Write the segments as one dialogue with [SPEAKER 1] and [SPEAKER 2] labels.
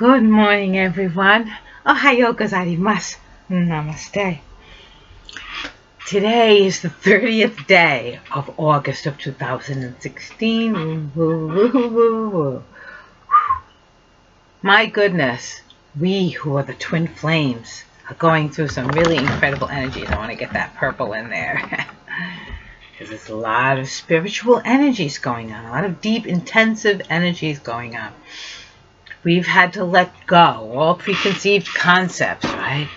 [SPEAKER 1] Good morning, everyone. Ohayo gozaimasu. Namaste. Today is the 30th day of August of 2016. My goodness, we who are the twin flames are going through some really incredible energies. I want to get that purple in there. Because there's a lot of spiritual energies going on, a lot of deep, intensive energies going on. We've had to let go all preconceived concepts, right?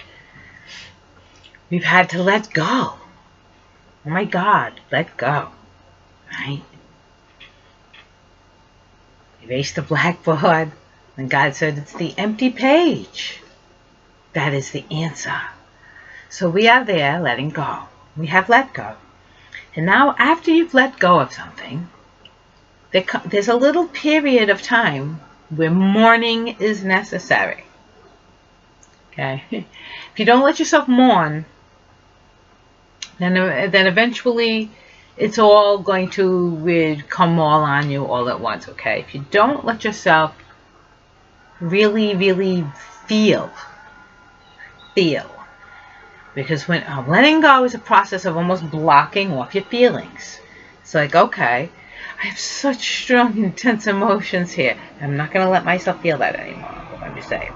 [SPEAKER 1] We've had to let go. Oh my God, let go, right? Erase the blackboard. And God said it's the empty page. That is the answer. So we are there letting go. We have let go. And now after you've let go of something, there's a little period of time where mourning is necessary. Okay? If you don't let yourself mourn, then eventually it's all going to come all on you all at once. Okay? If you don't let yourself really, really feel, because when letting go is a process of almost blocking off your feelings. It's like, okay, I have such strong, intense emotions here. I'm not going to let myself feel that anymore. What I'm just saying.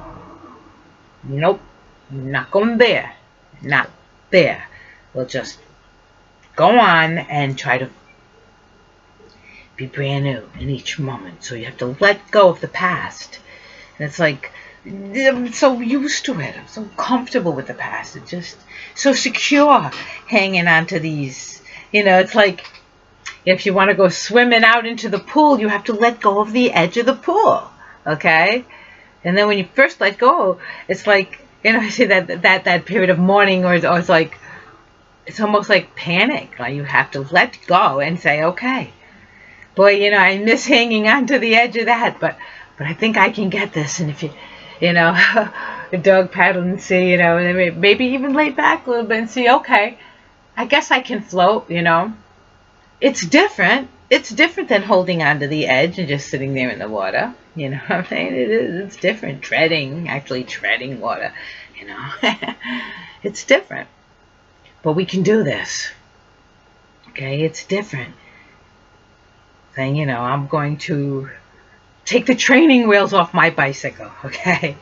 [SPEAKER 1] Nope. Not going there. Not there. We'll just go on and try to be brand new in each moment. So you have to let go of the past. And it's like, I'm so used to it. I'm so comfortable with the past. It's just so secure hanging on to these. You know, it's like, if you want to go swimming out into the pool, you have to let go of the edge of the pool, okay? And then when you first let go, it's like, you know, I say that period of mourning, or it's like, it's almost like panic. Like you have to let go and say, okay, boy, you know, I miss hanging on to the edge of that, but I think I can get this. And if you know, a dog paddle and see, you know, and maybe even lay back a little bit and see, okay, I guess I can float, you know. It's different. It's different than holding onto the edge and just sitting there in the water. You know what I'm saying? It's different. Actually treading water, you know. It's different. But we can do this. Okay, it's different. Saying, you know, I'm going to take the training wheels off my bicycle, okay?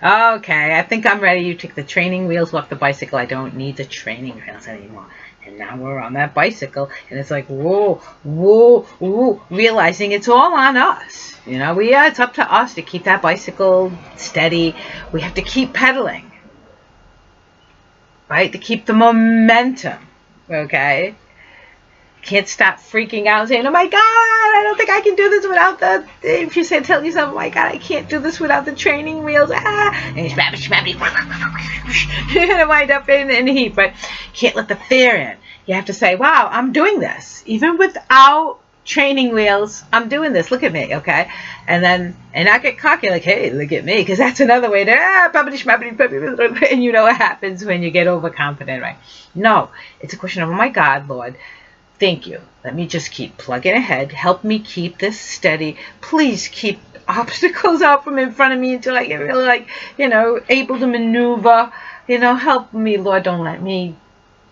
[SPEAKER 1] Okay, I think I'm ready. You take the training wheels off the bicycle. I don't need the training wheels anymore. And now we're on that bicycle, and it's like, whoa, whoa, whoa, realizing it's all on us. You know, it's up to us to keep that bicycle steady. We have to keep pedaling, right? To keep the momentum, okay? Can't stop freaking out saying, oh my God, I don't think I can do this without if you tell yourself, oh my God, I can't do this without the training wheels, and you're going to wind up in a heap, but can't let the fear in. You have to say, wow, I'm doing this. Even without training wheels, I'm doing this. Look at me, okay? And not get cocky, like, hey, look at me, because that's another way to, and you know what happens when you get overconfident, right? No, it's a question of, oh my God, Lord, thank you. Let me just keep plugging ahead. Help me keep this steady. Please keep obstacles out from in front of me until I get really, like, you know, able to maneuver. You know, help me, Lord. Don't let me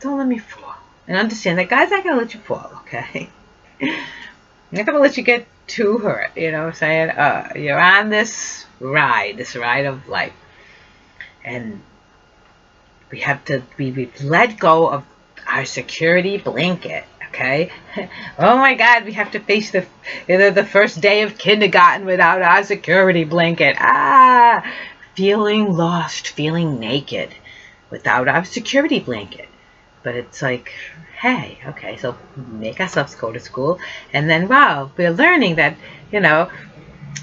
[SPEAKER 1] fall. And understand that God's not going to let you fall, okay? I'm not going to let you get too hurt, you know what I'm saying? You're on this ride of life. And we've let go of our security blanket. Okay. Oh my God, we have to face the first day of kindergarten without our security blanket. Feeling lost, feeling naked without our security blanket. But it's like, hey, okay, so make ourselves go to school, and then wow, we're learning that, you know,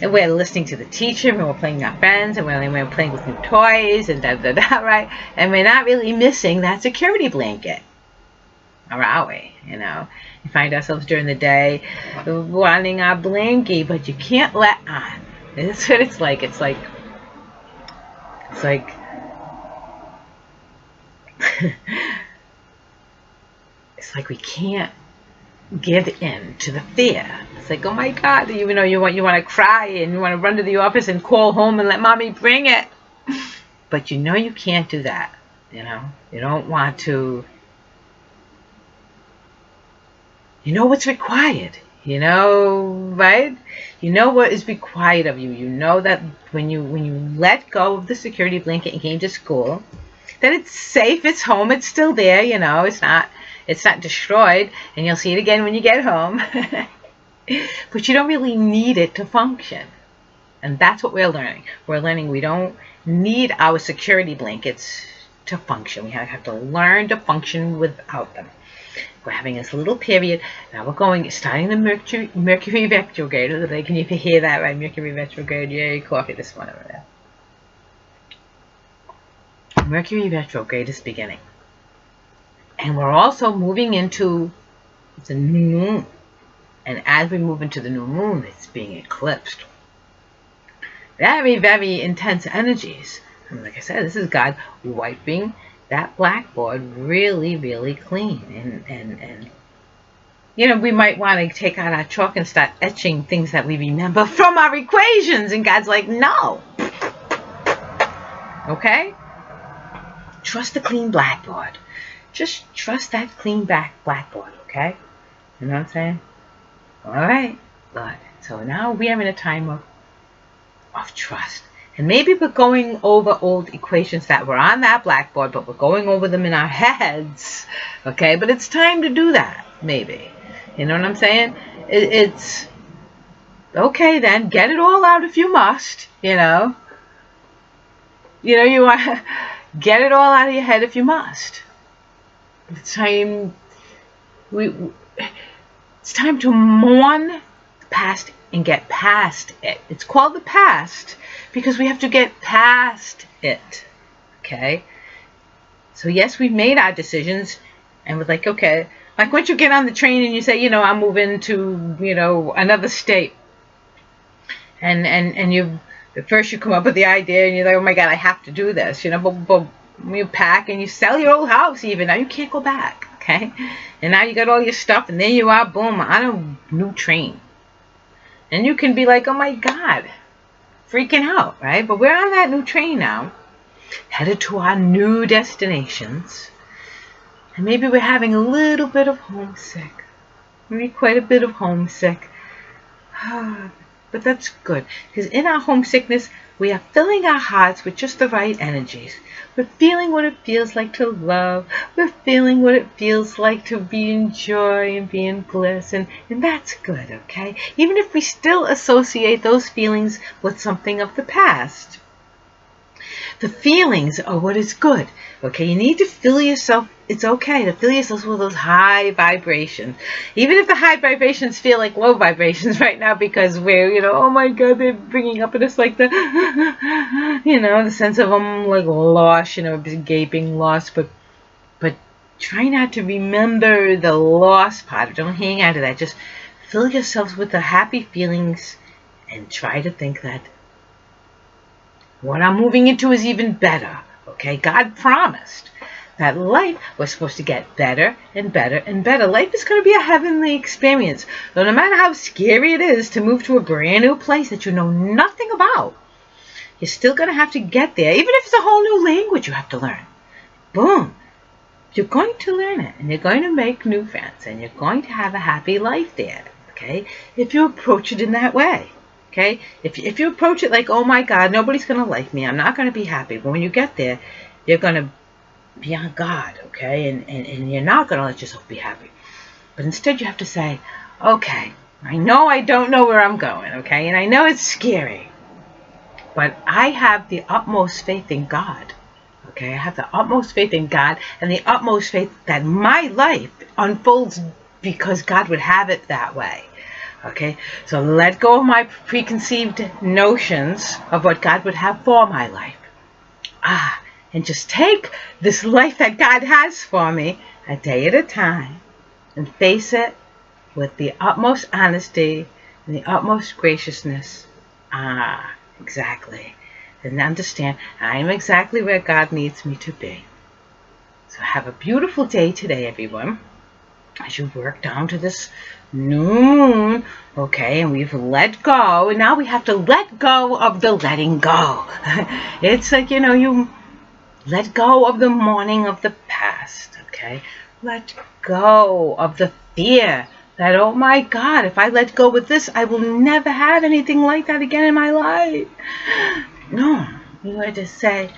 [SPEAKER 1] and we're listening to the teacher, and we're playing with our friends, and we're playing with new toys, and right? And we're not really missing that security blanket. Or are we? You know, you find ourselves during the day wanting our blankie, but you can't let on. That's what it's like. It's like it's like we can't give in to the fear. It's like, oh my God, you know, you want to cry and you want to run to the office and call home and let mommy bring it. But you know you can't do that. You know, you don't want to. You know what's required. You know, right? You know what is required of you. You know that when you let go of the security blanket and came to school, that it's safe, it's home, it's still there, you know, it's not destroyed, and you'll see it again when you get home. But you don't really need it to function. And that's what we're learning. We're learning we don't need our security blankets to function. We have to learn to function without them. We're having this little period. Now we're starting the Mercury retrograde. Can you hear that, right? Mercury retrograde. Yay, coffee this morning. Mercury retrograde is beginning. And we're also moving into the new moon. And as we move into the new moon, it's being eclipsed. Very, very intense energies. And like I said, this is God wiping that blackboard really, really clean. And you know, we might want to take out our chalk and start etching things that we remember from our equations. And God's like, no. Okay? Trust the clean blackboard. Just trust that clean blackboard, okay? You know what I'm saying? All right, good. So now we are in a time of trust. And maybe we're going over old equations that were on that blackboard, but we're going over them in our heads, okay? But it's time to do that, maybe. You know what I'm saying? It's okay then. Get it all out if you must, you know. You know, you want to get it all out of your head if you must. It's time it's time to mourn the past and get past it. It's called the past because we have to get past it. Okay? So yes, we've made our decisions and we're like, okay, like once you get on the train and you say, you know, I'm moving to, you know, another state. And you at first you come up with the idea and you're like, oh my God, I have to do this, you know, but you pack and you sell your old house even. Now you can't go back, okay? And now you got all your stuff and there you are, boom, on a new train. And you can be like, oh my God, freaking out, right? But we're on that new train now, headed to our new destinations. And maybe we're having a little bit of homesick. Maybe quite a bit of homesick. But that's good, because in our homesickness, we are filling our hearts with just the right energies. We're feeling what it feels like to love. We're feeling what it feels like to be in joy and be in bliss. And that's good, okay? Even if we still associate those feelings with something of the past. The feelings are what is good, okay? You need to fill yourself. It's okay to fill yourself with those high vibrations. Even if the high vibrations feel like low vibrations right now because we're, you know, oh my God, they're bringing up at us like the, you know, the sense of like loss, you know, gaping loss. But try not to remember the loss part. Don't hang out to that. Just fill yourselves with the happy feelings and try to think that what I'm moving into is even better. Okay, God promised that life was supposed to get better and better and better. Life is going to be a heavenly experience. So no matter how scary it is to move to a brand new place that you know nothing about, you're still going to have to get there. Even if it's a whole new language you have to learn. Boom. You're going to learn it. And you're going to make new friends. And you're going to have a happy life there. Okay? If you approach it in that way. Okay? If you approach it like, oh my God, nobody's going to like me. I'm not going to be happy. But when you get there, you're going to be on God, okay? And you're not going to let yourself be happy. But instead you have to say, okay, I know I don't know where I'm going, okay? And I know it's scary. But I have the utmost faith in God, okay? I have the utmost faith in God and the utmost faith that my life unfolds because God would have it that way. Okay, so let go of my preconceived notions of what God would have for my life. And just take this life that God has for me a day at a time and face it with the utmost honesty and the utmost graciousness. Exactly. And understand I am exactly where God needs me to be. So have a beautiful day today, everyone. as you work down to this new moon, okay, and we've let go, and now we have to let go of the letting go. It's like, you know, you let go of the mourning of the past, okay? Let go of the fear that, oh my God, if I let go with this, I will never have anything like that again in my life. No, you had to say,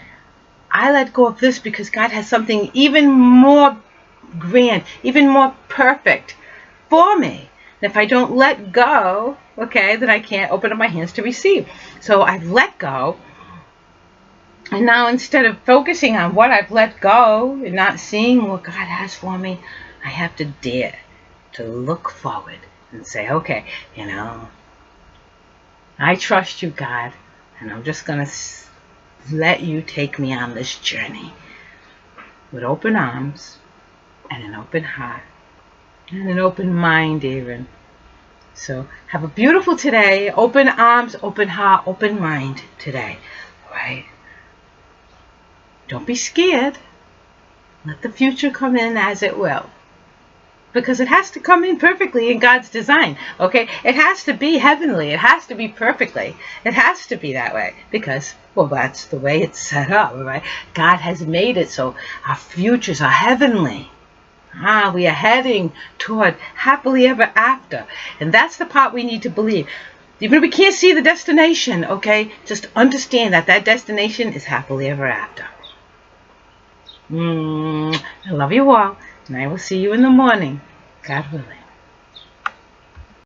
[SPEAKER 1] I let go of this because God has something even more grand, even more perfect for me. And if I don't let go, okay, then I can't open up my hands to receive. So I've let go. And now instead of focusing on what I've let go and not seeing what God has for me, I have to dare to look forward and say, okay, you know, I trust you, God, and I'm just going to let you take me on this journey with open arms and an open heart and an open mind even. So have a beautiful today. Open arms, open heart, open mind today. All right? Don't be scared. Let the future come in as it will. Because it has to come in perfectly in God's design. Okay? It has to be heavenly. It has to be perfectly. It has to be that way. Because, well, that's the way it's set up, right? God has made it so our futures are heavenly. We are heading toward happily ever after. And that's the part we need to believe. Even if we can't see the destination, okay, just understand that that destination is happily ever after. I love you all, and I will see you in the morning, God willing.